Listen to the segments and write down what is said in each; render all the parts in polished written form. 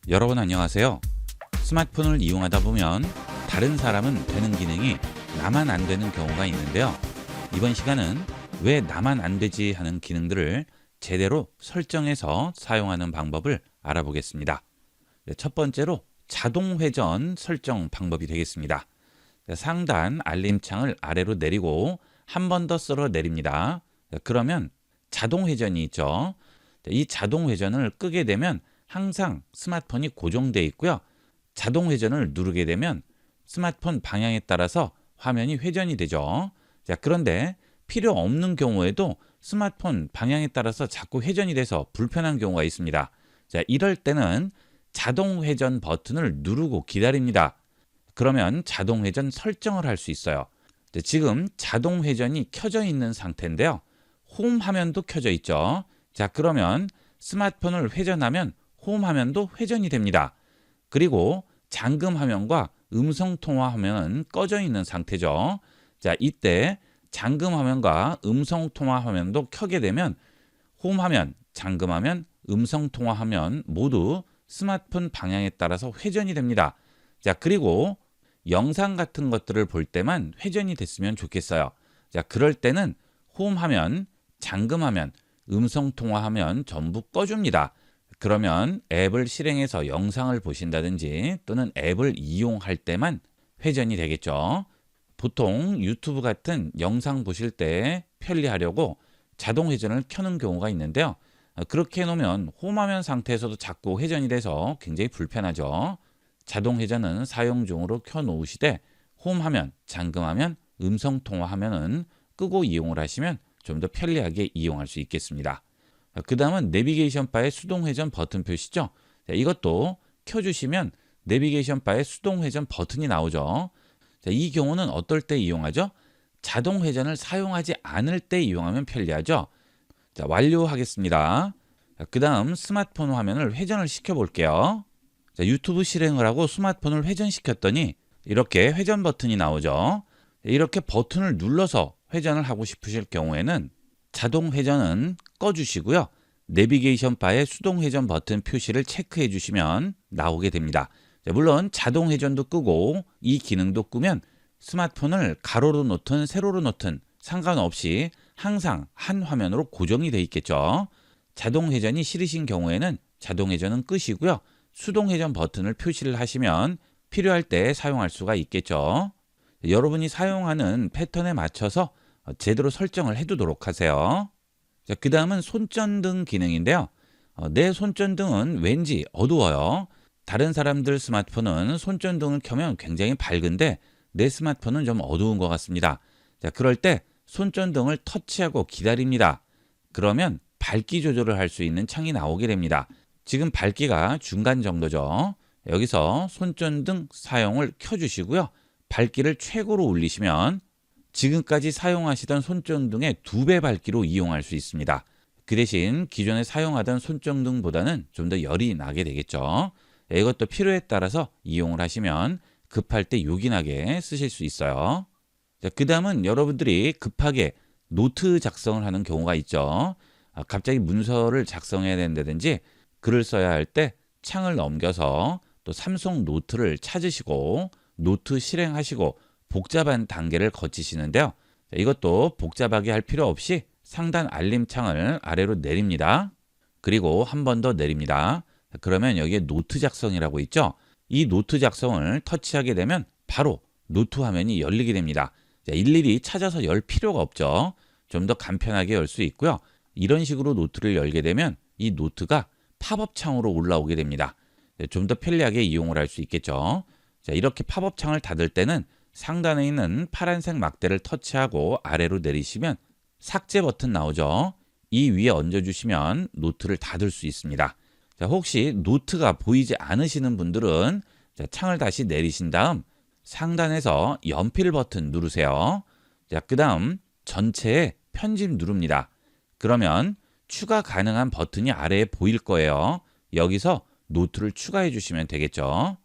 여러분 안녕하세요. 스마트폰을 이용하다 보면 다른 사람은 되는 기능이 나만 안 되는 경우가 있는데요. 이번 시간은 왜 나만 안 되지 하는 기능들을 제대로 설정해서 사용하는 방법을 알아보겠습니다. 첫 번째로 자동 회전 설정 방법이 되겠습니다. 상단 알림창을 아래로 내리고 한 번 더 쓸어 내립니다. 그러면 자동 회전이 있죠. 이 자동 회전을 끄게 되면 항상 스마트폰이 고정되어 있고요. 자동 회전을 누르게 되면 스마트폰 방향에 따라서 화면이 회전이 되죠. 자, 그런데 필요 없는 경우에도 스마트폰 방향에 따라서 자꾸 회전이 돼서 불편한 경우가 있습니다. 자, 이럴 때는 자동 회전 버튼을 누르고 기다립니다. 그러면 자동 회전 설정을 할 수 있어요. 지금 자동 회전이 켜져 있는 상태인데요. 홈 화면도 켜져 있죠. 자, 그러면 스마트폰을 회전하면 홈 화면도 회전이 됩니다. 그리고 잠금 화면과 음성 통화 화면은 꺼져 있는 상태죠. 자, 이때 잠금 화면과 음성 통화 화면도 켜게 되면 홈 화면, 잠금 화면, 음성 통화 화면 모두 스마트폰 방향에 따라서 회전이 됩니다. 자, 그리고 영상 같은 것들을 볼 때만 회전이 됐으면 좋겠어요. 자, 그럴 때는 홈 화면, 잠금 화면, 음성 통화 화면 전부 꺼줍니다. 그러면 앱을 실행해서 영상을 보신다든지 또는 앱을 이용할 때만 회전이 되겠죠. 보통 유튜브 같은 영상 보실 때 편리하려고 자동 회전을 켜는 경우가 있는데요. 그렇게 해놓으면 홈화면 상태에서도 자꾸 회전이 돼서 굉장히 불편하죠. 자동 회전은 사용 중으로 켜놓으시되 홈화면, 잠금화면, 음성통화화면은 끄고 이용을 하시면 좀 더 편리하게 이용할 수 있겠습니다. 그 다음은 내비게이션 바의 수동 회전 버튼 표시죠. 자, 이것도 켜주시면 내비게이션 바의 수동 회전 버튼이 나오죠. 자, 이 경우는 어떨 때 이용하죠? 자동 회전을 사용하지 않을 때 이용하면 편리하죠. 자, 완료하겠습니다. 그 다음 스마트폰 화면을 회전을 시켜 볼게요. 자, 유튜브 실행을 하고 스마트폰을 회전시켰더니 이렇게 회전 버튼이 나오죠. 이렇게 버튼을 눌러서 회전을 하고 싶으실 경우에는 자동 회전은 꺼주시고요. 내비게이션 바의 수동 회전 버튼 표시를 체크해 주시면 나오게 됩니다. 자, 물론 자동 회전도 끄고 이 기능도 끄면 스마트폰을 가로로 놓든 세로로 놓든 상관없이 항상 한 화면으로 고정이 되어 있겠죠. 자동 회전이 싫으신 경우에는 자동 회전은 끄시고요. 수동 회전 버튼을 표시를 하시면 필요할 때 사용할 수가 있겠죠. 여러분이 사용하는 패턴에 맞춰서 제대로 설정을 해두도록 하세요. 자, 그 다음은 손전등 기능인데요. 내 손전등은 왠지 어두워요. 다른 사람들 스마트폰은 손전등을 켜면 굉장히 밝은데 내 스마트폰은 좀 어두운 것 같습니다. 자, 그럴 때 손전등을 터치하고 기다립니다. 그러면 밝기 조절을 할 수 있는 창이 나오게 됩니다. 지금 밝기가 중간 정도죠. 여기서 손전등 사용을 켜주시고요. 밝기를 최고로 올리시면 지금까지 사용하시던 손전등의 2배 밝기로 이용할 수 있습니다. 그 대신 기존에 사용하던 손전등보다는 좀 더 열이 나게 되겠죠. 이것도 필요에 따라서 이용을 하시면 급할 때 요긴하게 쓰실 수 있어요. 그 다음은 여러분들이 급하게 노트 작성을 하는 경우가 있죠. 갑자기 문서를 작성해야 된다든지 글을 써야 할 때 창을 넘겨서 또 삼성 노트를 찾으시고 노트 실행하시고 복잡한 단계를 거치시는데요. 이것도 복잡하게 할 필요 없이 상단 알림창을 아래로 내립니다. 그리고 한 번 더 내립니다. 그러면 여기에 노트 작성이라고 있죠. 이 노트 작성을 터치하게 되면 바로 노트 화면이 열리게 됩니다. 일일이 찾아서 열 필요가 없죠. 좀 더 간편하게 열 수 있고요. 이런 식으로 노트를 열게 되면 이 노트가 팝업 창으로 올라오게 됩니다. 좀 더 편리하게 이용을 할 수 있겠죠. 자, 이렇게 팝업 창을 닫을 때는 상단에 있는 파란색 막대를 터치하고 아래로 내리시면 삭제 버튼 나오죠. 이 위에 얹어주시면 노트를 닫을 수 있습니다. 자, 혹시 노트가 보이지 않으시는 분들은 자, 창을 다시 내리신 다음 상단에서 연필 버튼 누르세요. 자, 그 다음 전체에 편집 누릅니다. 그러면 추가 가능한 버튼이 아래에 보일 거예요. 여기서 노트를 추가해 주시면 되겠죠.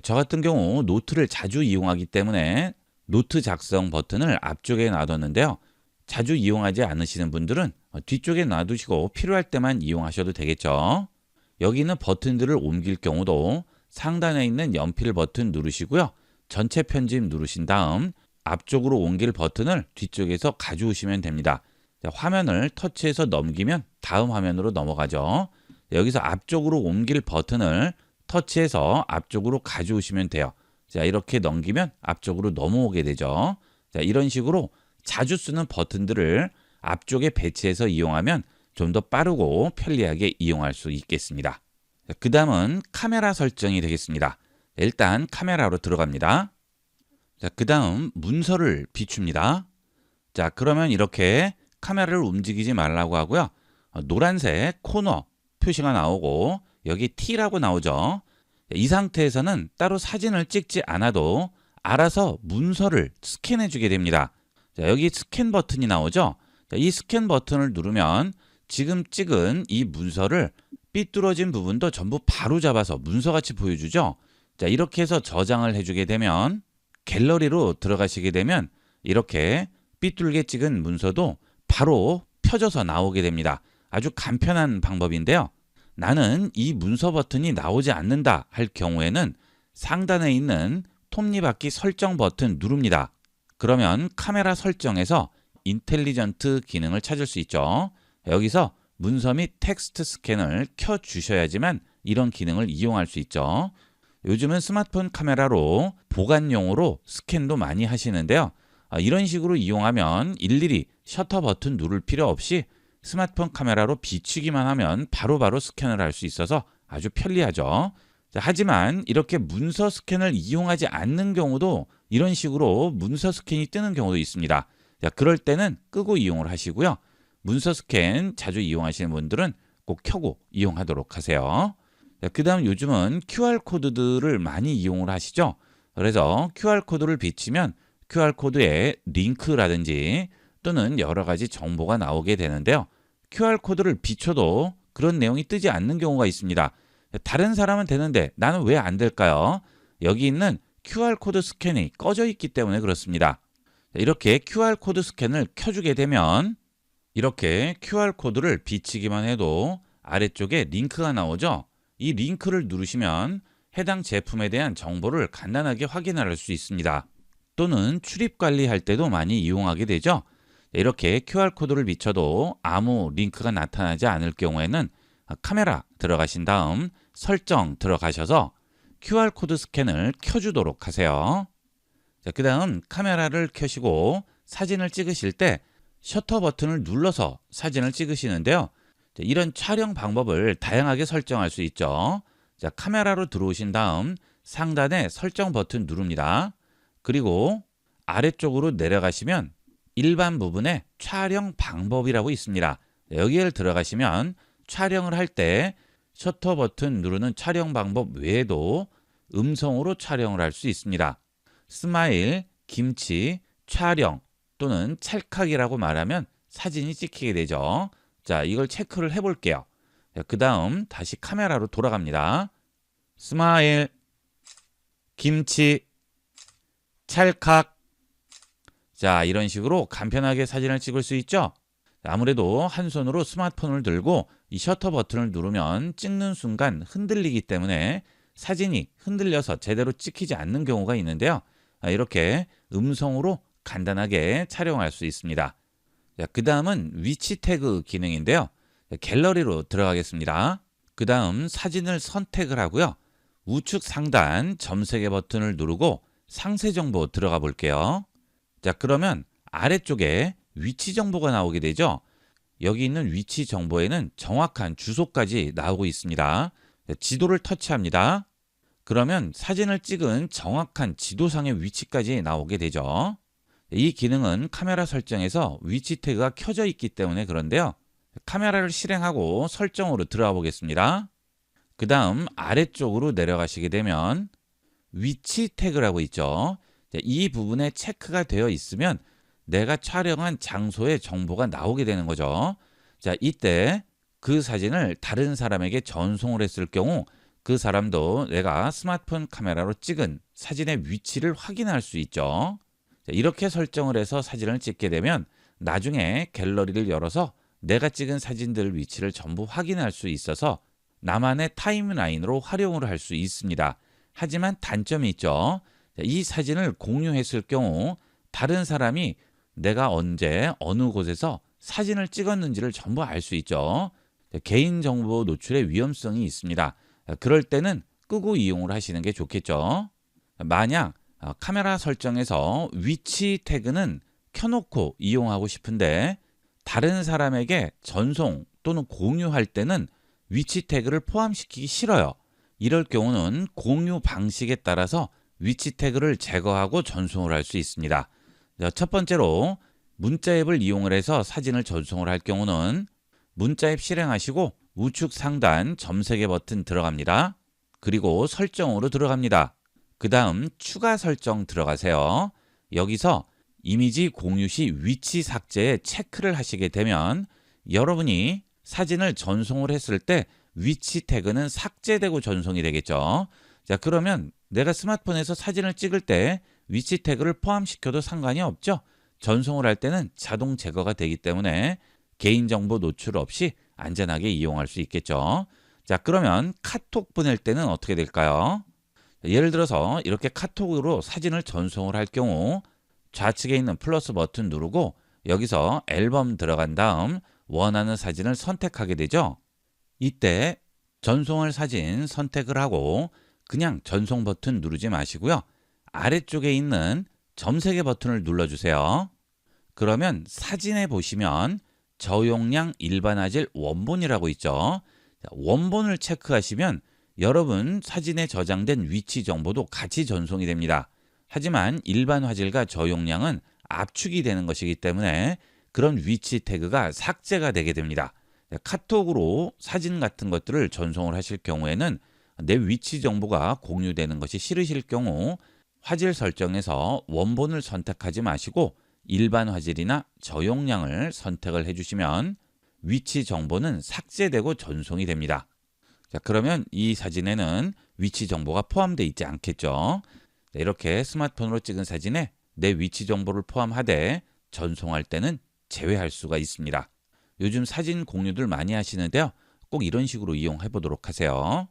저 같은 경우 노트를 자주 이용하기 때문에 노트 작성 버튼을 앞쪽에 놔뒀는데요. 자주 이용하지 않으시는 분들은 뒤쪽에 놔두시고 필요할 때만 이용하셔도 되겠죠. 여기 있는 버튼들을 옮길 경우도 상단에 있는 연필 버튼 누르시고요. 전체 편집 누르신 다음 앞쪽으로 옮길 버튼을 뒤쪽에서 가져오시면 됩니다. 자, 화면을 터치해서 넘기면 다음 화면으로 넘어가죠. 여기서 앞쪽으로 옮길 버튼을 터치해서 앞쪽으로 가져오시면 돼요. 자, 이렇게 넘기면 앞쪽으로 넘어오게 되죠. 자, 이런 식으로 자주 쓰는 버튼들을 앞쪽에 배치해서 이용하면 좀 더 빠르고 편리하게 이용할 수 있겠습니다. 그 다음은 카메라 설정이 되겠습니다. 일단 카메라로 들어갑니다. 자, 그 다음 문서를 비춥니다. 자, 그러면 이렇게 카메라를 움직이지 말라고 하고요. 노란색 코너 표시가 나오고 여기 T라고 나오죠. 이 상태에서는 따로 사진을 찍지 않아도 알아서 문서를 스캔해 주게 됩니다. 자, 여기 스캔 버튼이 나오죠. 자, 이 스캔 버튼을 누르면 지금 찍은 이 문서를 삐뚤어진 부분도 전부 바로 잡아서 문서같이 보여주죠. 자, 이렇게 해서 저장을 해주게 되면 갤러리로 들어가시게 되면 이렇게 삐뚤게 찍은 문서도 바로 펴져서 나오게 됩니다. 아주 간편한 방법인데요. 나는 이 문서 버튼이 나오지 않는다 할 경우에는 상단에 있는 톱니바퀴 설정 버튼 누릅니다. 그러면 카메라 설정에서 인텔리전트 기능을 찾을 수 있죠. 여기서 문서 및 텍스트 스캔을 켜 주셔야지만 이런 기능을 이용할 수 있죠. 요즘은 스마트폰 카메라로 보관용으로 스캔도 많이 하시는데요. 이런 식으로 이용하면 일일이 셔터 버튼 누를 필요 없이 스마트폰 카메라로 비추기만 하면 바로바로 스캔을 할 수 있어서 아주 편리하죠. 자, 하지만 이렇게 문서 스캔을 이용하지 않는 경우도 이런 식으로 문서 스캔이 뜨는 경우도 있습니다. 자, 그럴 때는 끄고 이용을 하시고요. 문서 스캔 자주 이용하시는 분들은 꼭 켜고 이용하도록 하세요. 그 다음 요즘은 QR코드들을 많이 이용을 하시죠. 그래서 QR코드를 비치면 QR코드에 링크라든지 또는 여러 가지 정보가 나오게 되는데요. QR코드를 비춰도 그런 내용이 뜨지 않는 경우가 있습니다. 다른 사람은 되는데 나는 왜 안 될까요? 여기 있는 QR코드 스캔이 꺼져 있기 때문에 그렇습니다. 이렇게 QR코드 스캔을 켜주게 되면 이렇게 QR코드를 비치기만 해도 아래쪽에 링크가 나오죠. 이 링크를 누르시면 해당 제품에 대한 정보를 간단하게 확인할 수 있습니다. 또는 출입 관리할 때도 많이 이용하게 되죠. 이렇게 QR코드를 비춰도 아무 링크가 나타나지 않을 경우에는 카메라 들어가신 다음 설정 들어가셔서 QR코드 스캔을 켜주도록 하세요. 그 다음 카메라를 켜시고 사진을 찍으실 때 셔터 버튼을 눌러서 사진을 찍으시는데요. 이런 촬영 방법을 다양하게 설정할 수 있죠. 자, 카메라로 들어오신 다음 상단에 설정 버튼 누릅니다. 그리고 아래쪽으로 내려가시면 일반 부분에 촬영 방법이라고 있습니다. 여기에 들어가시면 촬영을 할 때 셔터 버튼 누르는 촬영 방법 외에도 음성으로 촬영을 할 수 있습니다. 스마일, 김치, 촬영 또는 찰칵이라고 말하면 사진이 찍히게 되죠. 자, 이걸 체크를 해볼게요. 그 다음 다시 카메라로 돌아갑니다. 스마일, 김치, 찰칵. 자, 이런 식으로 간편하게 사진을 찍을 수 있죠. 아무래도 한 손으로 스마트폰을 들고 이 셔터 버튼을 누르면 찍는 순간 흔들리기 때문에 사진이 흔들려서 제대로 찍히지 않는 경우가 있는데요. 이렇게 음성으로 간단하게 촬영할 수 있습니다. 그 다음은 위치 태그 기능인데요. 갤러리로 들어가겠습니다. 그 다음 사진을 선택을 하고요. 우측 상단 점세개 버튼을 누르고 상세 정보 들어가 볼게요. 자, 그러면 아래쪽에 위치 정보가 나오게 되죠. 여기 있는 위치 정보에는 정확한 주소까지 나오고 있습니다. 지도를 터치합니다. 그러면 사진을 찍은 정확한 지도상의 위치까지 나오게 되죠. 이 기능은 카메라 설정에서 위치 태그가 켜져 있기 때문에 그런데요. 카메라를 실행하고 설정으로 들어가 보겠습니다. 그 다음 아래쪽으로 내려가시게 되면 위치 태그라고 있죠. 이 부분에 체크가 되어 있으면 내가 촬영한 장소의 정보가 나오게 되는 거죠. 자, 이때 그 사진을 다른 사람에게 전송을 했을 경우 그 사람도 내가 스마트폰 카메라로 찍은 사진의 위치를 확인할 수 있죠. 자, 이렇게 설정을 해서 사진을 찍게 되면 나중에 갤러리를 열어서 내가 찍은 사진들 위치를 전부 확인할 수 있어서 나만의 타임라인으로 활용을 할 수 있습니다. 하지만 단점이 있죠. 이 사진을 공유했을 경우 다른 사람이 내가 언제 어느 곳에서 사진을 찍었는지를 전부 알 수 있죠. 개인정보 노출의 위험성이 있습니다. 그럴 때는 끄고 이용을 하시는 게 좋겠죠. 만약 카메라 설정에서 위치 태그는 켜놓고 이용하고 싶은데 다른 사람에게 전송 또는 공유할 때는 위치 태그를 포함시키기 싫어요. 이럴 경우는 공유 방식에 따라서 위치 태그를 제거하고 전송을 할 수 있습니다. 첫 번째로 문자 앱을 이용을 해서 사진을 전송을 할 경우는 문자 앱 실행하시고 우측 상단 점세개 버튼 들어갑니다. 그리고 설정으로 들어갑니다. 그 다음 추가 설정 들어가세요. 여기서 이미지 공유 시 위치 삭제에 체크를 하시게 되면 여러분이 사진을 전송을 했을 때 위치 태그는 삭제되고 전송이 되겠죠. 자, 그러면 내가 스마트폰에서 사진을 찍을 때 위치 태그를 포함시켜도 상관이 없죠. 전송을 할 때는 자동 제거가 되기 때문에 개인정보 노출 없이 안전하게 이용할 수 있겠죠. 자, 그러면 카톡 보낼 때는 어떻게 될까요? 예를 들어서 이렇게 카톡으로 사진을 전송을 할 경우 좌측에 있는 플러스 버튼 누르고 여기서 앨범 들어간 다음 원하는 사진을 선택하게 되죠. 이때 전송할 사진 선택을 하고 그냥 전송 버튼 누르지 마시고요. 아래쪽에 있는 점세개 버튼을 눌러주세요. 그러면 사진에 보시면 저용량 일반 화질 원본이라고 있죠. 원본을 체크하시면 여러분 사진에 저장된 위치 정보도 같이 전송이 됩니다. 하지만 일반 화질과 저용량은 압축이 되는 것이기 때문에 그런 위치 태그가 삭제가 되게 됩니다. 카톡으로 사진 같은 것들을 전송을 하실 경우에는 내 위치 정보가 공유되는 것이 싫으실 경우 화질 설정에서 원본을 선택하지 마시고 일반 화질이나 저용량을 선택을 해주시면 위치 정보는 삭제되고 전송이 됩니다. 자, 그러면 이 사진에는 위치 정보가 포함되어 있지 않겠죠. 이렇게 스마트폰으로 찍은 사진에 내 위치 정보를 포함하되 전송할 때는 제외할 수가 있습니다. 요즘 사진 공유들 많이 하시는데요. 꼭 이런 식으로 이용해 보도록 하세요.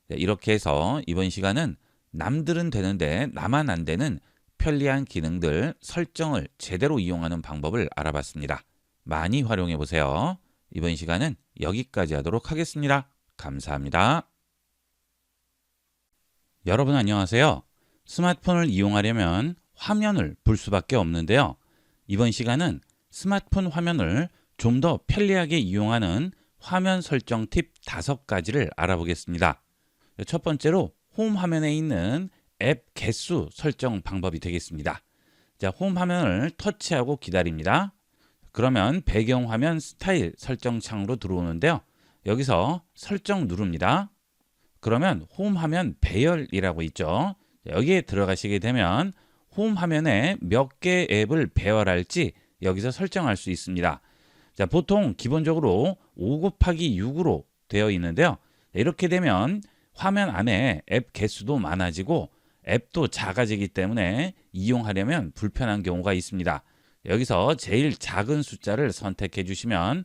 이렇게 해서 이번 시간은 남들은 되는데 나만 안 되는 편리한 기능들 설정을 제대로 이용하는 방법을 알아봤습니다. 많이 활용해 보세요. 이번 시간은 여기까지 하도록 하겠습니다. 감사합니다. 여러분 안녕하세요. 스마트폰을 이용하려면 화면을 볼 수밖에 없는데요. 이번 시간은 스마트폰 화면을 좀 더 편리하게 이용하는 화면 설정 팁 5가지를 알아보겠습니다. 첫 번째로 홈 화면에 있는 앱 개수 설정 방법이 되겠습니다. 자, 홈 화면을 터치하고 기다립니다. 그러면 배경 화면 스타일 설정 창으로 들어오는데요. 여기서 설정 누릅니다. 그러면 홈 화면 배열이라고 있죠. 여기에 들어가시게 되면 홈 화면에 몇 개의 앱을 배열할지 여기서 설정할 수 있습니다. 자, 보통 기본적으로 5×6으로 되어 있는데요. 이렇게 되면 화면 안에 앱 개수도 많아지고 앱도 작아지기 때문에 이용하려면 불편한 경우가 있습니다. 여기서 제일 작은 숫자를 선택해 주시면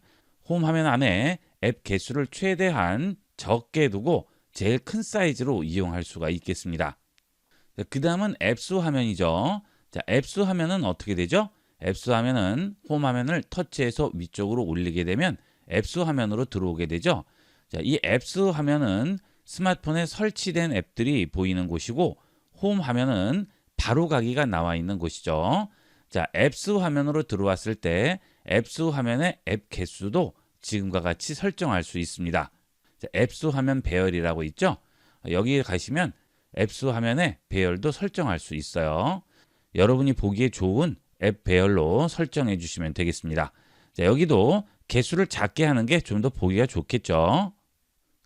홈 화면 안에 앱 개수를 최대한 적게 두고 제일 큰 사이즈로 이용할 수가 있겠습니다. 그 다음은 앱수 화면이죠. 자, 앱수 화면은 어떻게 되죠? 앱수 화면은 홈 화면을 터치해서 위쪽으로 올리게 되면 앱수 화면으로 들어오게 되죠. 자, 이 앱수 화면은 스마트폰에 설치된 앱들이 보이는 곳이고 홈 화면은 바로 가기가 나와 있는 곳이죠. 자, 앱수 화면으로 들어왔을 때 앱수 화면의 앱 개수도 지금과 같이 설정할 수 있습니다. 자, 앱수 화면 배열이라고 있죠. 여기에 가시면 앱수 화면의 배열도 설정할 수 있어요. 여러분이 보기에 좋은 앱 배열로 설정해 주시면 되겠습니다. 자, 여기도 개수를 작게 하는 게 좀 더 보기가 좋겠죠.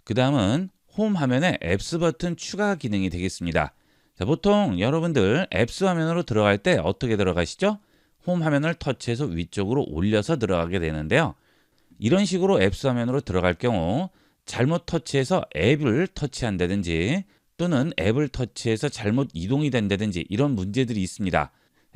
그 다음은 홈 화면에 앱스 버튼 추가 기능이 되겠습니다. 자, 보통 여러분들 앱스 화면으로 들어갈 때 어떻게 들어가시죠? 홈 화면을 터치해서 위쪽으로 올려서 들어가게 되는데요. 이런 식으로 앱스 화면으로 들어갈 경우 잘못 터치해서 앱을 터치한다든지 또는 앱을 터치해서 잘못 이동이 된다든지 이런 문제들이 있습니다.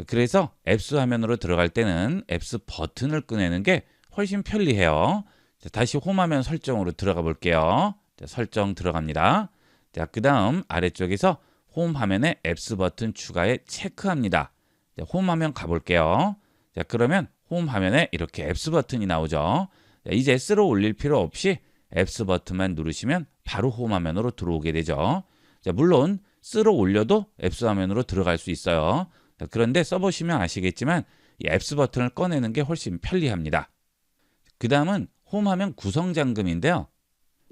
그래서 앱스 화면으로 들어갈 때는 앱스 버튼을 꺼내는 게 훨씬 편리해요. 자, 다시 홈 화면 설정으로 들어가 볼게요. 자, 설정 들어갑니다. 자, 그 다음 아래쪽에서 홈 화면에 앱스 버튼 추가에 체크합니다. 자, 홈 화면 가볼게요. 자, 그러면 홈 화면에 이렇게 앱스 버튼이 나오죠. 자, 이제 쓸어 올릴 필요 없이 앱스 버튼만 누르시면 바로 홈 화면으로 들어오게 되죠. 자, 물론 쓸어 올려도 앱스 화면으로 들어갈 수 있어요. 자, 그런데 써보시면 아시겠지만 이 앱스 버튼을 꺼내는 게 훨씬 편리합니다. 그 다음은 홈 화면 구성 잠금인데요.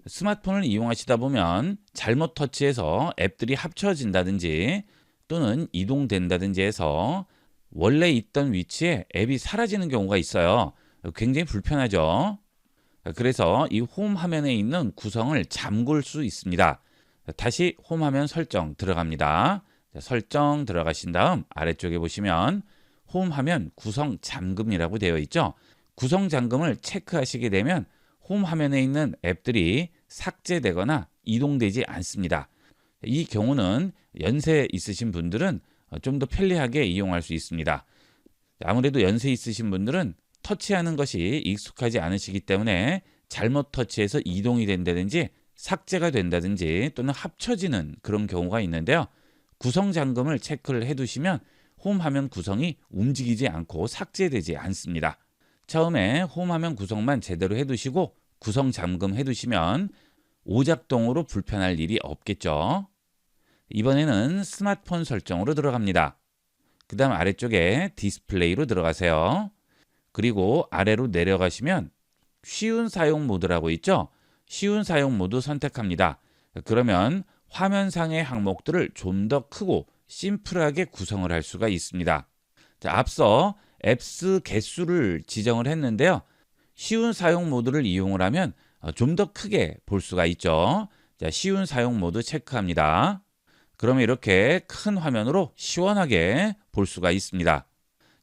스마트폰을 이용하시다 보면 잘못 터치해서 앱들이 합쳐진다든지 또는 이동된다든지 해서 원래 있던 위치에 앱이 사라지는 경우가 있어요. 굉장히 불편하죠. 그래서 이 홈 화면에 있는 구성을 잠글 수 있습니다. 다시 홈 화면 설정 들어갑니다. 설정 들어가신 다음 아래쪽에 보시면 홈 화면 구성 잠금이라고 되어 있죠. 구성 잠금을 체크하시게 되면 홈 화면에 있는 앱들이 삭제되거나 이동되지 않습니다. 이 경우는 연세 있으신 분들은 좀 더 편리하게 이용할 수 있습니다. 아무래도 연세 있으신 분들은 터치하는 것이 익숙하지 않으시기 때문에 잘못 터치해서 이동이 된다든지 삭제가 된다든지 또는 합쳐지는 그런 경우가 있는데요. 구성 잠금을 체크를 해두시면 홈 화면 구성이 움직이지 않고 삭제되지 않습니다. 처음에 홈 화면 구성만 제대로 해두시고 구성 잠금 해두시면 오작동으로 불편할 일이 없겠죠. 이번에는 스마트폰 설정으로 들어갑니다. 그 다음 아래쪽에 디스플레이로 들어가세요. 그리고 아래로 내려가시면 쉬운 사용 모드라고 있죠. 쉬운 사용 모드 선택합니다. 그러면 화면상의 항목들을 좀 더 크고 심플하게 구성을 할 수가 있습니다. 자, 앞서 앱스 개수를 지정을 했는데요. 쉬운 사용 모드를 이용을 하면 좀 더 크게 볼 수가 있죠. 자, 쉬운 사용 모드 체크합니다. 그러면 이렇게 큰 화면으로 시원하게 볼 수가 있습니다.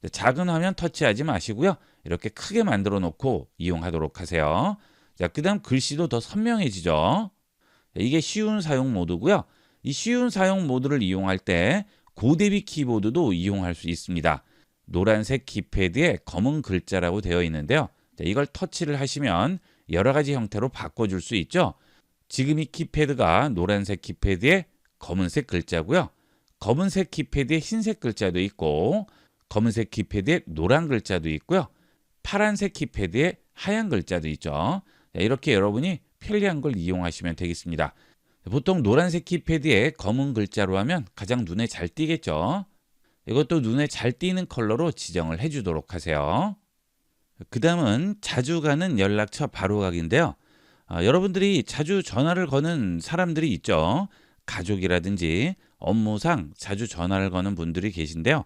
자, 작은 화면 터치하지 마시고요. 이렇게 크게 만들어 놓고 이용하도록 하세요. 자, 그 다음 글씨도 더 선명해지죠. 자, 이게 쉬운 사용 모드고요. 이 쉬운 사용 모드를 이용할 때 고대비 키보드도 이용할 수 있습니다. 노란색 키패드에 검은 글자라고 되어 있는데요. 자, 이걸 터치를 하시면 여러 가지 형태로 바꿔줄 수 있죠. 지금 이 키패드가 노란색 키패드에 검은색 글자고요. 검은색 키패드에 흰색 글자도 있고 검은색 키패드에 노란 글자도 있고요. 파란색 키패드에 하얀 글자도 있죠. 자, 이렇게 여러분이 편리한 걸 이용하시면 되겠습니다. 보통 노란색 키패드에 검은 글자로 하면 가장 눈에 잘 띄겠죠. 이것도 눈에 잘 띄는 컬러로 지정을 해주도록 하세요. 그 다음은 자주 가는 연락처 바로가기인데요. 여러분들이 자주 전화를 거는 사람들이 있죠. 가족이라든지 업무상 자주 전화를 거는 분들이 계신데요.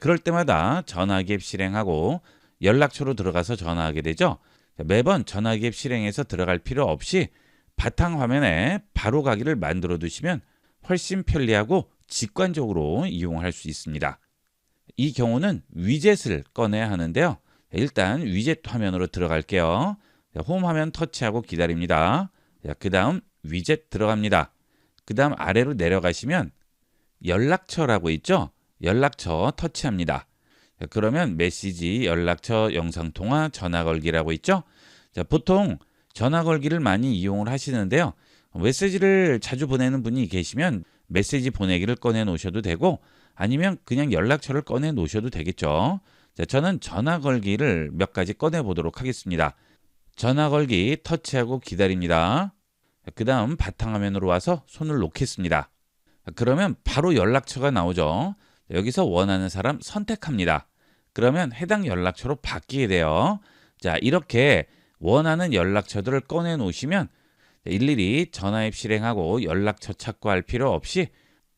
그럴 때마다 전화기 앱 실행하고 연락처로 들어가서 전화하게 되죠. 매번 전화기 앱 실행해서 들어갈 필요 없이 바탕화면에 바로가기를 만들어 두시면 훨씬 편리하고 직관적으로 이용할 수 있습니다. 이 경우는 위젯을 꺼내야 하는데요. 일단 위젯 화면으로 들어갈게요. 홈 화면 터치하고 기다립니다. 그 다음 위젯 들어갑니다. 그 다음 아래로 내려가시면 연락처라고 있죠. 연락처 터치합니다. 그러면 메시지, 연락처, 영상통화, 전화걸기라고 있죠. 자, 보통 전화걸기를 많이 이용을 하시는데요. 메시지를 자주 보내는 분이 계시면 메시지 보내기를 꺼내 놓으셔도 되고 아니면 그냥 연락처를 꺼내 놓으셔도 되겠죠. 자, 저는 전화걸기를 몇 가지 꺼내 보도록 하겠습니다. 전화걸기 터치하고 기다립니다. 그 다음 바탕화면으로 와서 손을 놓겠습니다. 그러면 바로 연락처가 나오죠. 여기서 원하는 사람 선택합니다. 그러면 해당 연락처로 바뀌게 돼요. 자, 이렇게 원하는 연락처들을 꺼내 놓으시면 일일이 전화 앱 실행하고 연락처 찾고 할 필요 없이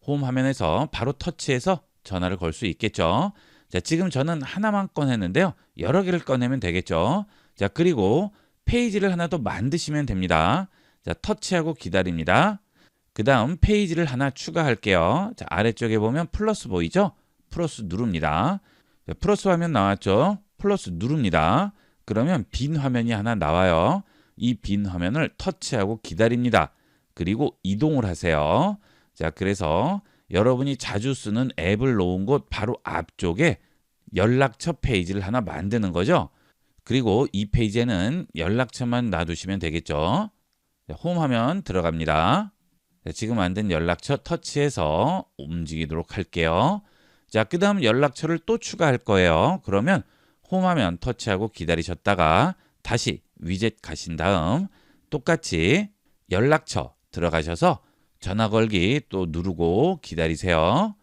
홈 화면에서 바로 터치해서 전화를 걸 수 있겠죠. 자, 지금 저는 하나만 꺼냈는데요. 여러 개를 꺼내면 되겠죠. 자, 그리고 페이지를 하나 더 만드시면 됩니다. 자, 터치하고 기다립니다. 그 다음 페이지를 하나 추가할게요. 자, 아래쪽에 보면 플러스 보이죠? 플러스 누릅니다. 자, 플러스 화면 나왔죠? 플러스 누릅니다. 그러면 빈 화면이 하나 나와요. 이 빈 화면을 터치하고 기다립니다. 그리고 이동을 하세요. 자, 그래서 여러분이 자주 쓰는 앱을 놓은 곳 바로 앞쪽에 연락처 페이지를 하나 만드는 거죠. 그리고 이 페이지에는 연락처만 놔두시면 되겠죠. 홈 화면 들어갑니다. 지금 만든 연락처 터치해서 움직이도록 할게요. 자, 그 다음 연락처를 또 추가할 거예요. 그러면 홈 화면 터치하고 기다리셨다가 다시 위젯 가신 다음 똑같이 연락처 들어가셔서 전화 걸기 또 누르고 기다리세요.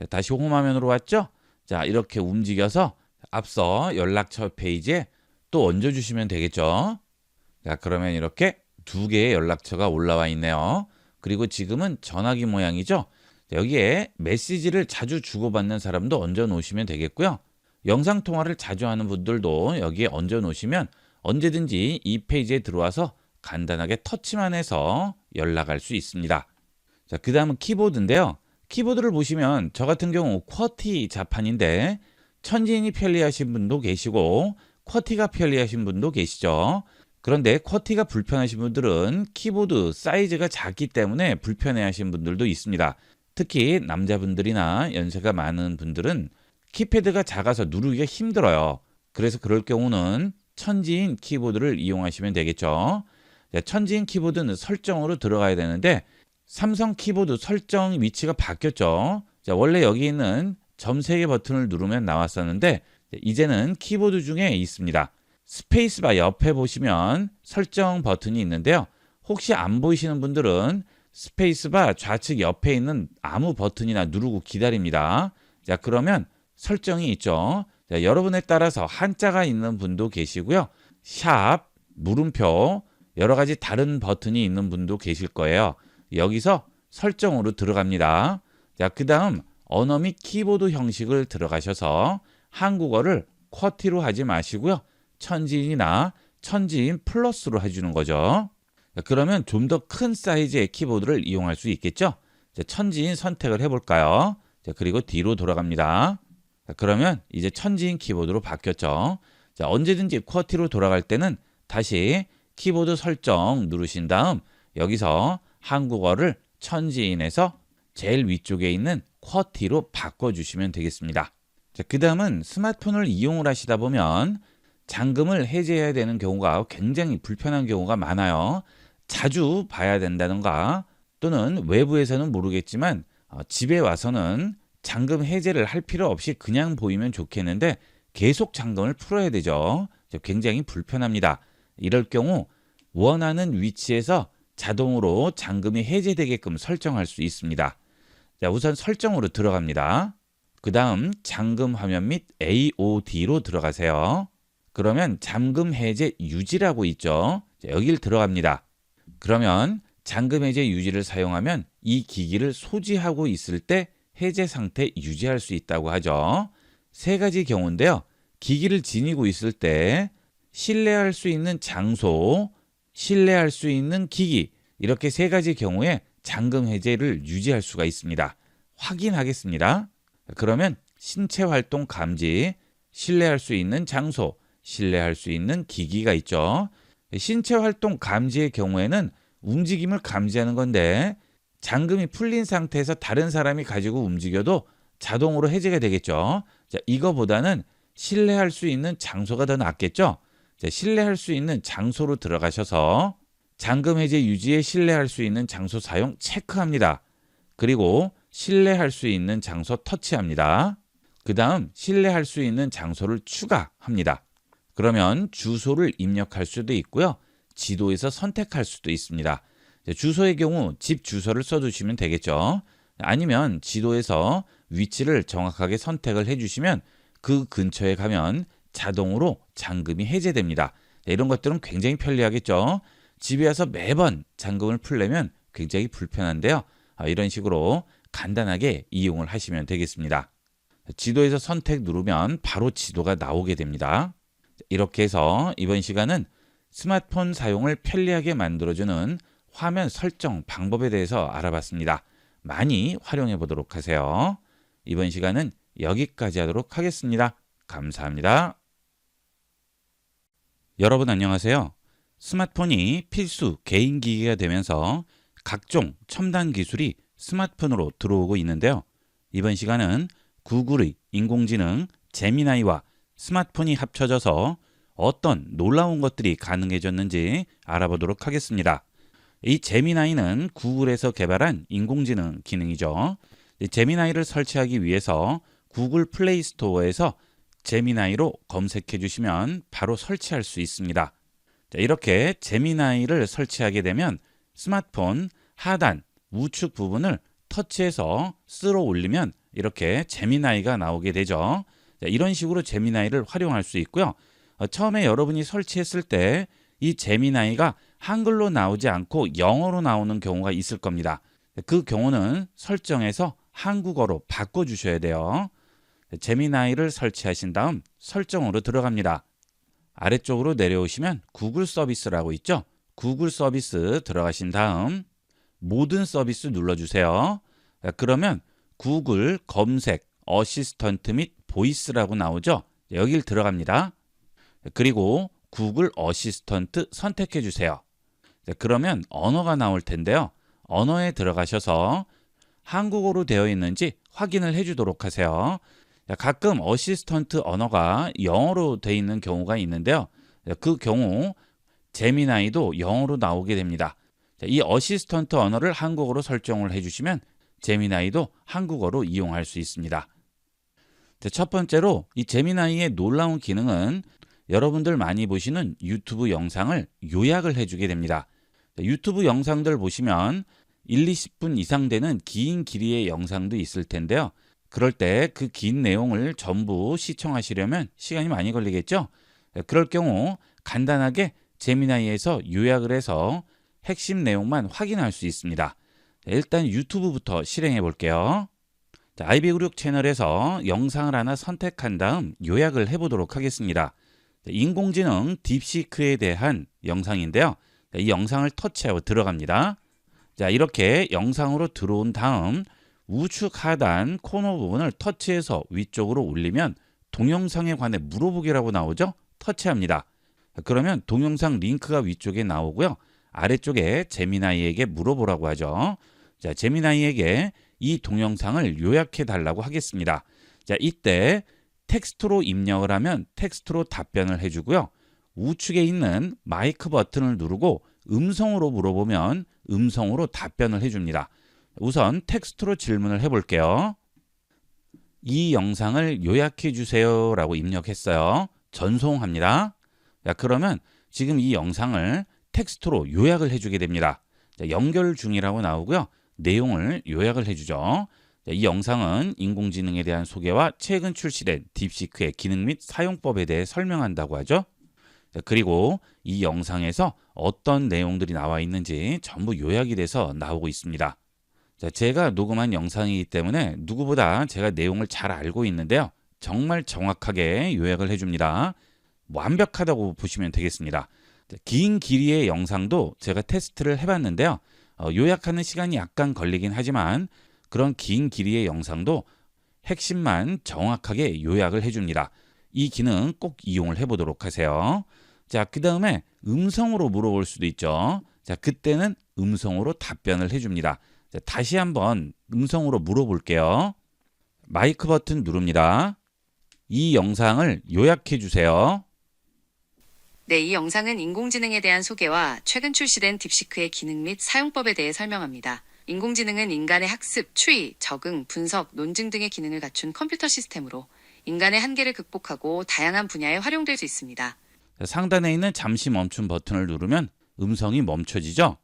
다시 홈 화면으로 왔죠? 자, 이렇게 움직여서 앞서 연락처 페이지에 또 얹어주시면 되겠죠. 자, 그러면 이렇게 두 개의 연락처가 올라와 있네요. 그리고 지금은 전화기 모양이죠. 자, 여기에 메시지를 자주 주고받는 사람도 얹어 놓으시면 되겠고요. 영상통화를 자주 하는 분들도 여기에 얹어 놓으시면 언제든지 이 페이지에 들어와서 간단하게 터치만 해서 연락할 수 있습니다. 자, 그 다음은 키보드인데요. 키보드를 보시면 저 같은 경우 쿼티 자판인데 천지인이 편리하신 분도 계시고 쿼티가 편리하신 분도 계시죠. 그런데 쿼티가 불편하신 분들은 키보드 사이즈가 작기 때문에 불편해하신 분들도 있습니다. 특히 남자분들이나 연세가 많은 분들은 키패드가 작아서 누르기가 힘들어요. 그래서 그럴 경우는 천지인 키보드를 이용하시면 되겠죠. 천지인 키보드는 설정으로 들어가야 되는데 삼성 키보드 설정 위치가 바뀌었죠. 자, 원래 여기 있는 점 3개 버튼을 누르면 나왔었는데 이제는 키보드 중에 있습니다. 스페이스바 옆에 보시면 설정 버튼이 있는데요. 혹시 안 보이시는 분들은 스페이스바 좌측 옆에 있는 아무 버튼이나 누르고 기다립니다. 자, 그러면 설정이 있죠. 자, 여러분에 따라서 한자가 있는 분도 계시고요. 샵, 물음표, 여러 가지 다른 버튼이 있는 분도 계실 거예요. 여기서 설정으로 들어갑니다. 자, 그 다음 언어 및 키보드 형식을 들어가셔서 한국어를 쿼티로 하지 마시고요. 천지인이나 천지인 플러스로 해주는 거죠. 자, 그러면 좀 더 큰 사이즈의 키보드를 이용할 수 있겠죠. 자, 천지인 선택을 해볼까요? 자, 그리고 뒤로 돌아갑니다. 자, 그러면 이제 천지인 키보드로 바뀌었죠. 자, 언제든지 쿼티로 돌아갈 때는 다시 키보드 설정 누르신 다음 여기서 한국어를 천지인에서 제일 위쪽에 있는 쿼티로 바꿔주시면 되겠습니다. 자, 그 다음은 스마트폰을 이용을 하시다 보면 잠금을 해제해야 되는 경우가 굉장히 불편한 경우가 많아요. 자주 봐야 된다던가 또는 외부에서는 모르겠지만 집에 와서는 잠금 해제를 할 필요 없이 그냥 보이면 좋겠는데 계속 잠금을 풀어야 되죠. 굉장히 불편합니다. 이럴 경우 원하는 위치에서 자동으로 잠금이 해제되게끔 설정할 수 있습니다. 자, 우선 설정으로 들어갑니다. 그 다음 잠금 화면 및 AOD로 들어가세요. 그러면 잠금 해제 유지라고 있죠. 자, 여길 들어갑니다. 그러면 잠금 해제 유지를 사용하면 이 기기를 소지하고 있을 때 해제 상태 유지할 수 있다고 하죠. 세 가지 경우인데요. 기기를 지니고 있을 때 신뢰할 수 있는 장소, 신뢰할 수 있는 기기, 이렇게 세 가지 경우에 잠금 해제를 유지할 수가 있습니다. 확인하겠습니다. 그러면 신체 활동 감지, 신뢰할 수 있는 장소, 신뢰할 수 있는 기기가 있죠. 신체 활동 감지의 경우에는 움직임을 감지하는 건데 잠금이 풀린 상태에서 다른 사람이 가지고 움직여도 자동으로 해제가 되겠죠. 자, 이거보다는 신뢰할 수 있는 장소가 더 낫겠죠. 자, 신뢰할 수 있는 장소로 들어가셔서 잠금 해제 유지에 신뢰할 수 있는 장소 사용 체크합니다. 그리고 신뢰할 수 있는 장소 터치합니다. 그 다음 신뢰할 수 있는 장소를 추가합니다. 그러면 주소를 입력할 수도 있고요. 지도에서 선택할 수도 있습니다. 주소의 경우 집 주소를 써두시면 되겠죠. 아니면 지도에서 위치를 정확하게 선택을 해주시면 그 근처에 가면 자동으로 잠금이 해제됩니다. 이런 것들은 굉장히 편리하겠죠. 집에 와서 매번 잠금을 풀려면 굉장히 불편한데요. 이런 식으로 간단하게 이용을 하시면 되겠습니다. 지도에서 선택 누르면 바로 지도가 나오게 됩니다. 이렇게 해서 이번 시간은 스마트폰 사용을 편리하게 만들어주는 화면 설정 방법에 대해서 알아봤습니다. 많이 활용해 보도록 하세요. 이번 시간은 여기까지 하도록 하겠습니다. 감사합니다. 여러분 안녕하세요. 스마트폰이 필수 개인 기기가 되면서 각종 첨단 기술이 스마트폰으로 들어오고 있는데요. 이번 시간은 구글의 인공지능 제미나이와 스마트폰이 합쳐져서 어떤 놀라운 것들이 가능해졌는지 알아보도록 하겠습니다. 이 제미나이는 구글에서 개발한 인공지능 기능이죠. 이 제미나이를 설치하기 위해서 구글 플레이 스토어에서 제미나이로 검색해 주시면 바로 설치할 수 있습니다. 자, 이렇게 제미나이를 설치하게 되면 스마트폰 하단 우측 부분을 터치해서 쓸어 올리면 이렇게 제미나이가 나오게 되죠. 자, 이런 식으로 제미나이를 활용할 수 있고요. 처음에 여러분이 설치했을 때 이 제미나이가 한글로 나오지 않고 영어로 나오는 경우가 있을 겁니다. 그 경우는 설정에서 한국어로 바꿔주셔야 돼요. 제미나이를 설치하신 다음 설정으로 들어갑니다. 아래쪽으로 내려오시면 구글 서비스라고 있죠. 구글 서비스 들어가신 다음 모든 서비스 눌러주세요. 그러면 구글 검색, 어시스턴트 및 보이스라고 나오죠. 여길 들어갑니다. 그리고 구글 어시스턴트 선택해 주세요. 그러면 언어가 나올 텐데요. 언어에 들어가셔서 한국어로 되어 있는지 확인을 해주도록 하세요. 가끔 어시스턴트 언어가 영어로 되어 있는 경우가 있는데요. 그 경우 제미나이도 영어로 나오게 됩니다. 이 어시스턴트 언어를 한국어로 설정을 해주시면 제미나이도 한국어로 이용할 수 있습니다. 첫 번째로 이 제미나이의 놀라운 기능은 여러분들 많이 보시는 유튜브 영상을 요약을 해주게 됩니다. 유튜브 영상들 보시면 1, 20분 이상 되는 긴 길이의 영상도 있을 텐데요. 그럴 때 그 긴 내용을 전부 시청하시려면 시간이 많이 걸리겠죠? 그럴 경우 간단하게 제미나이에서 요약을 해서 핵심 내용만 확인할 수 있습니다. 일단 유튜브부터 실행해 볼게요. 아이비그룹 채널에서 영상을 하나 선택한 다음 요약을 해보도록 하겠습니다. 인공지능 딥시크에 대한 영상인데요. 이 영상을 터치하고 들어갑니다. 자, 이렇게 영상으로 들어온 다음 우측 하단 코너 부분을 터치해서 위쪽으로 올리면 동영상에 관해 물어보기라고 나오죠? 터치합니다. 그러면 동영상 링크가 위쪽에 나오고요. 아래쪽에 제미나이에게 물어보라고 하죠. 자, 제미나이에게 이 동영상을 요약해 달라고 하겠습니다. 자, 이때 텍스트로 입력을 하면 텍스트로 답변을 해주고요. 우측에 있는 마이크 버튼을 누르고 음성으로 물어보면 음성으로 답변을 해줍니다. 우선 텍스트로 질문을 해볼게요. 이 영상을 요약해 주세요 라고 입력했어요. 전송합니다. 자, 그러면 지금 이 영상을 텍스트로 요약을 해주게 됩니다. 자, 연결 중이라고 나오고요. 내용을 요약을 해주죠. 이 영상은 인공지능에 대한 소개와 최근 출시된 딥시크의 기능 및 사용법에 대해 설명한다고 하죠. 그리고 이 영상에서 어떤 내용들이 나와 있는지 전부 요약이 돼서 나오고 있습니다. 제가 녹음한 영상이기 때문에 누구보다 제가 내용을 잘 알고 있는데요. 정말 정확하게 요약을 해줍니다. 완벽하다고 보시면 되겠습니다. 긴 길이의 영상도 제가 테스트를 해봤는데요. 요약하는 시간이 약간 걸리긴 하지만 그런 긴 길이의 영상도 핵심만 정확하게 요약을 해줍니다. 이 기능 꼭 이용을 해보도록 하세요. 자, 그 다음에 음성으로 물어볼 수도 있죠. 자, 그때는 음성으로 답변을 해줍니다. 자, 다시 한번 음성으로 물어볼게요. 마이크 버튼 누릅니다. 이 영상을 요약해 주세요. 네, 이 영상은 인공지능에 대한 소개와 최근 출시된 딥시크의 기능 및 사용법에 대해 설명합니다. 인공지능은 인간의 학습, 추리, 적응, 분석, 논증 등의 기능을 갖춘 컴퓨터 시스템으로 인간의 한계를 극복하고 다양한 분야에 활용될 수 있습니다. 상단에 있는 잠시 멈춤 버튼을 누르면 음성이 멈춰지죠.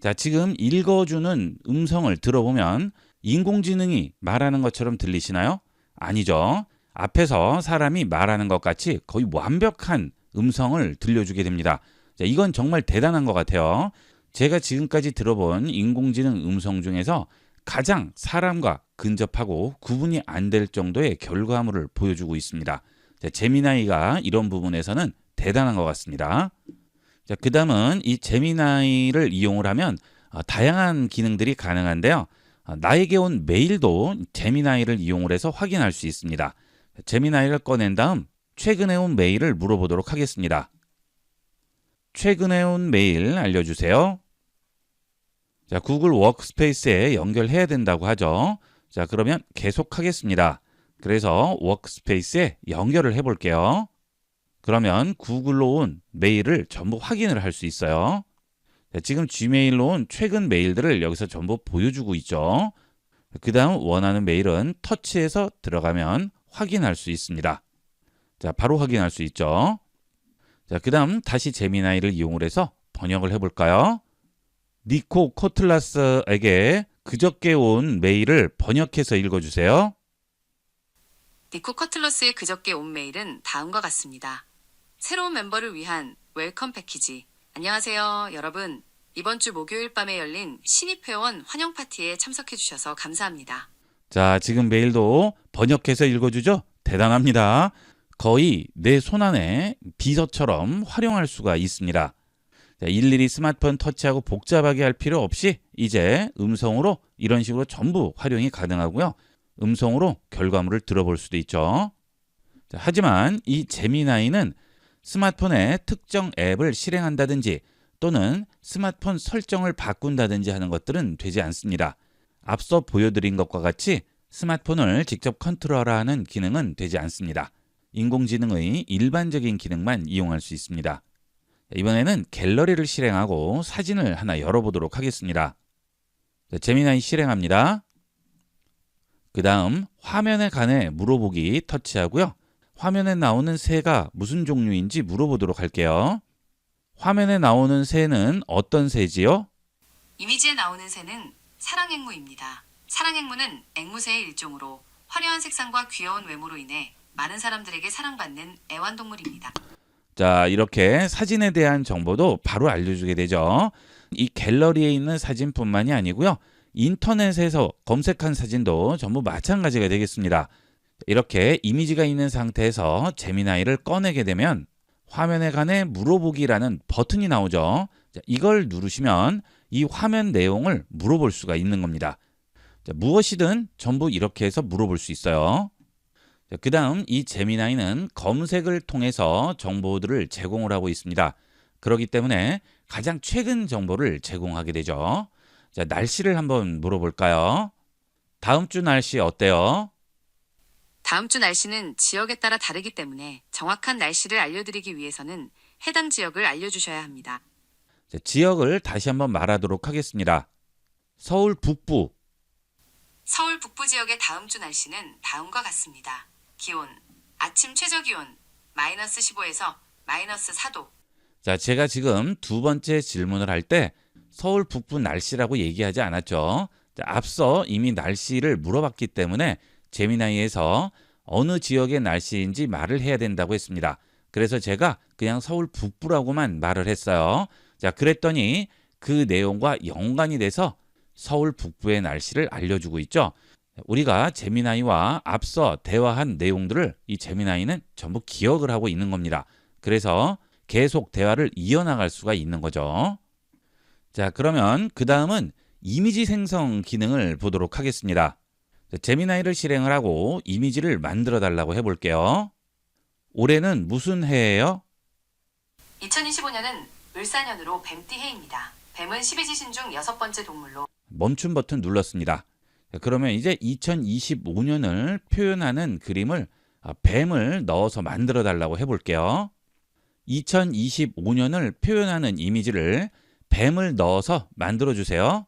자, 지금 읽어주는 음성을 들어보면 인공지능이 말하는 것처럼 들리시나요? 아니죠. 앞에서 사람이 말하는 것 같이 거의 완벽한 음성을 들려주게 됩니다. 자, 이건 정말 대단한 것 같아요. 제가 지금까지 들어본 인공지능 음성 중에서 가장 사람과 근접하고 구분이 안 될 정도의 결과물을 보여주고 있습니다. 자, 제미나이가 이런 부분에서는 대단한 것 같습니다. 자, 그 다음은 이 제미나이를 이용을 하면 다양한 기능들이 가능한데요. 나에게 온 메일도 제미나이를 이용을 해서 확인할 수 있습니다. 제미나이를 꺼낸 다음 최근에 온 메일을 물어보도록 하겠습니다. 최근에 온 메일 알려주세요. 자, 구글 워크스페이스에 연결해야 된다고 하죠. 자, 그러면 계속하겠습니다. 그래서 워크스페이스에 연결을 해볼게요. 그러면 구글로 온 메일을 전부 확인을 할 수 있어요. 자, 지금 G메일로 온 최근 메일들을 여기서 전부 보여주고 있죠. 그 다음 원하는 메일은 터치해서 들어가면 확인할 수 있습니다. 자, 바로 확인할 수 있죠. 자, 그 다음 다시 제미나이를 이용을 해서 번역을 해볼까요? 니코 코틀라스에게 그저께 온 메일을 번역해서 읽어주세요. 니코 커틀러스의 그저께 온 메일은 다음과 같습니다. 새로운 멤버를 위한 웰컴 패키지. 안녕하세요, 여러분. 이번 주 목요일 밤에 열린 신입 회원 환영 파티에 참석해 주셔서 감사합니다. 자, 지금 메일도 번역해서 읽어주죠? 대단합니다. 거의 내 손안에 비서처럼 활용할 수가 있습니다. 자, 일일이 스마트폰 터치하고 복잡하게 할 필요 없이 이제 음성으로 이런 식으로 전부 활용이 가능하고요. 음성으로 결과물을 들어볼 수도 있죠. 자, 하지만 이 제미나이는 스마트폰에 특정 앱을 실행한다든지 또는 스마트폰 설정을 바꾼다든지 하는 것들은 되지 않습니다. 앞서 보여드린 것과 같이 스마트폰을 직접 컨트롤하는 기능은 되지 않습니다. 인공지능의 일반적인 기능만 이용할 수 있습니다. 이번에는 갤러리를 실행하고 사진을 하나 열어보도록 하겠습니다. 자, 제미나이 실행합니다. 그 다음 화면에 관해 물어보기 터치하고요. 화면에 나오는 새가 무슨 종류인지 물어보도록 할게요. 화면에 나오는 새는 어떤 새지요? 이미지에 나오는 새는 사랑앵무입니다. 사랑앵무는 앵무새의 일종으로 화려한 색상과 귀여운 외모로 인해 많은 사람들에게 사랑받는 애완동물입니다. 자, 이렇게 사진에 대한 정보도 바로 알려주게 되죠. 이 갤러리에 있는 사진뿐만이 아니고요. 인터넷에서 검색한 사진도 전부 마찬가지가 되겠습니다. 이렇게 이미지가 있는 상태에서 제미나이를 꺼내게 되면 화면에 관해 물어보기라는 버튼이 나오죠. 자, 이걸 누르시면 이 화면 내용을 물어볼 수가 있는 겁니다. 자, 무엇이든 전부 이렇게 해서 물어볼 수 있어요. 그 다음 이 제미나이는 검색을 통해서 정보들을 제공을 하고 있습니다. 그렇기 때문에 가장 최근 정보를 제공하게 되죠. 자, 날씨를 한번 물어볼까요? 다음 주 날씨 어때요? 다음 주 날씨는 지역에 따라 다르기 때문에 정확한 날씨를 알려드리기 위해서는 해당 지역을 알려주셔야 합니다. 자, 지역을 다시 한번 말하도록 하겠습니다. 서울 북부. 서울 북부 지역의 다음 주 날씨는 다음과 같습니다. 기온, 아침 최저 기온 마이너스 15에서 마이너스 4도. 자, 제가 지금 두 번째 질문을 할 때 서울 북부 날씨라고 얘기하지 않았죠. 자, 앞서 이미 날씨를 물어봤기 때문에 제미나이에서 어느 지역의 날씨인지 말을 해야 된다고 했습니다. 그래서 제가 그냥 서울 북부라고만 말을 했어요. 자, 그랬더니 그 내용과 연관이 돼서 서울 북부의 날씨를 알려주고 있죠. 우리가 제미나이와 앞서 대화한 내용들을 이 제미나이는 전부 기억을 하고 있는 겁니다. 그래서 계속 대화를 이어나갈 수가 있는 거죠. 자, 그러면 그 다음은 이미지 생성 기능을 보도록 하겠습니다. 자, 제미나이를 실행을 하고 이미지를 만들어 달라고 해볼게요. 올해는 무슨 해예요? 2025년은 을사년으로 뱀띠 해입니다. 뱀은 12지신 중 6번째 동물로 멈춤 버튼 눌렀습니다. 자, 그러면 이제 2025년을 표현하는 그림을 뱀을 넣어서 만들어 달라고 해볼게요. 2025년을 표현하는 이미지를 뱀을 넣어서 만들어 주세요.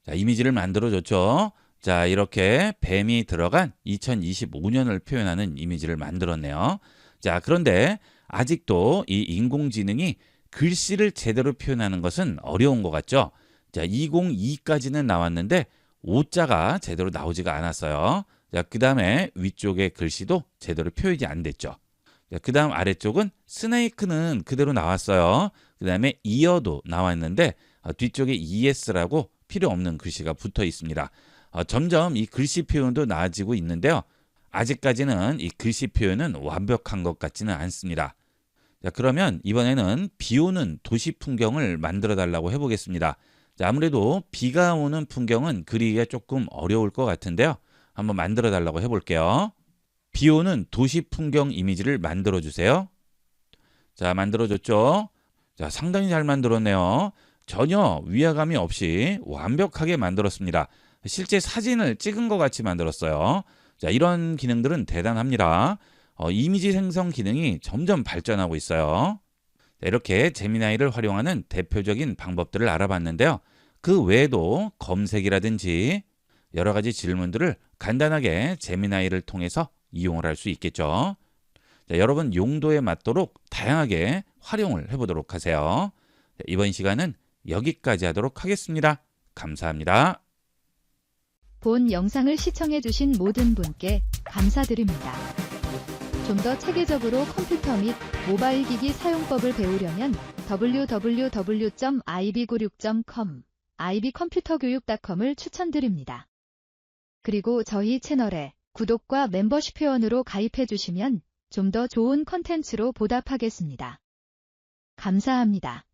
자, 이미지를 만들어 줬죠. 자, 이렇게 뱀이 들어간 2025년을 표현하는 이미지를 만들었네요. 자, 그런데 아직도 이 인공지능이 글씨를 제대로 표현하는 것은 어려운 것 같죠? 자, 2022까지는 나왔는데 오자가 제대로 나오지가 않았어요. 자, 그 다음에 위쪽의 글씨도 제대로 표현이 안 됐죠. 자, 그 다음 아래쪽은 스네이크는 그대로 나왔어요. 그 다음에 이어도 나왔는데 뒤쪽에 ES라고 필요 없는 글씨가 붙어 있습니다. 점점 이 글씨 표현도 나아지고 있는데요. 아직까지는 이 글씨 표현은 완벽한 것 같지는 않습니다. 자, 그러면 이번에는 비 오는 도시 풍경을 만들어 달라고 해보겠습니다. 자, 아무래도 비가 오는 풍경은 그리기가 조금 어려울 것 같은데요. 한번 만들어 달라고 해볼게요. 비 오는 도시 풍경 이미지를 만들어 주세요. 자, 만들어 줬죠. 자, 상당히 잘 만들었네요. 전혀 위화감이 없이 완벽하게 만들었습니다. 실제 사진을 찍은 것 같이 만들었어요. 자, 이런 기능들은 대단합니다. 이미지 생성 기능이 점점 발전하고 있어요. 이렇게 제미나이를 활용하는 대표적인 방법들을 알아봤는데요. 그 외에도 검색이라든지 여러 가지 질문들을 간단하게 제미나이를 통해서 이용을 할 수 있겠죠. 자, 여러분 용도에 맞도록 다양하게 활용을 해보도록 하세요. 자, 이번 시간은 여기까지 하도록 하겠습니다. 감사합니다. 본 영상을 시청해주신 모든 분께 감사드립니다. 좀 더 체계적으로 컴퓨터 및 모바일 기기 사용법을 배우려면 www.ib96.com, ib컴퓨터교육.com을 추천드립니다. 그리고 저희 채널에 구독과 멤버십 회원으로 가입해주시면 좀 더 좋은 컨텐츠로 보답하겠습니다. 감사합니다.